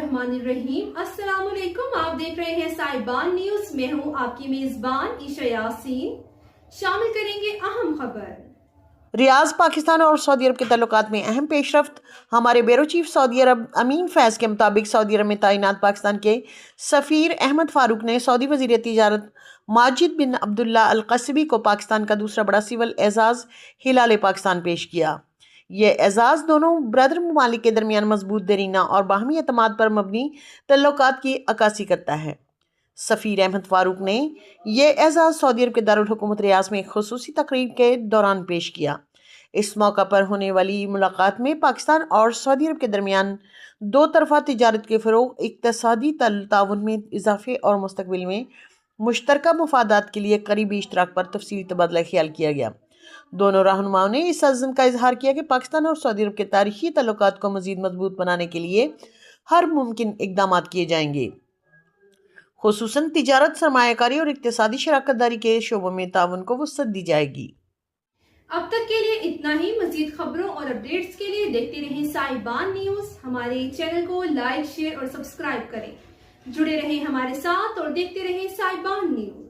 बिस्मिल्लाहिर्रहमानिर्रहीम। अस्सलाम वालेकुम। आप देख रहे हैं साहिबान न्यूज। मैं हूं आपकी मेजबान ईशा यासीन। शामिल करेंगे अहम खबर। रियाज पाकिस्तान और सऊदी अरब के ताल्लुकात में अहम पेशरफ्त। हमारे ब्यूरो चीफ सऊदी अरब अमीन फैज के मुताबिक सऊदी अरब में तैनात पाकिस्तान के सफीर अहमद फारूक ने सऊदी वजीर तिजारत माजिद बिन अब्दुल्ला अल कसबी को पाकिस्तान का दूसरा बड़ा सिविल एजाज हिलाल पाकिस्तान पेश किया। ये एजाज दोनों ब्रदर ममालिक के दरमियान मजबूत देरीना और बाहमी एतमाद पर मबनी ताल्लुकात की अक्कासी करता है। सफीर अहमद फारूक ने यह एजाज सऊदी अरब के दारुल हुकूमत रियाज में एक खुसूसी तकरीब के दौरान पेश किया। इस मौका पर होने वाली मुलाकात में पाकिस्तान और सऊदी अरब के दरमियान दो तरफा तिजारत के फ़रोग़, इक़्तिसादी ताउन में इजाफे और मुस्तक़बिल में मुश्तरका मफादात के लिए करीबी इश्तराक पर तफसीली तबादला ख्याल किया गया। दोनों रहनुमाओं ने इस अज़्म का इजहार किया कि पाकिस्तान और सऊदी अरब के तारीखी ताल्लुकात को मज़ीद मजबूत बनाने के लिए हर मुमकिन इक़दाम किए जाएंगे, खुसूसन तिजारत, सरमायाकारी और इक़्तिसादी शराकत दारी के शोबों में ताउन को वुसअत दी जाएगी। अब तक के लिए इतना ही। मजीद खबरों और अपडेट्स के लिए देखते रहें साहिबान न्यूज। हमारे चैनल को लाइक, शेयर और सब्सक्राइब करें। जुड़े रहें हमारे साथ और देखते रहें साहिबान न्यूज।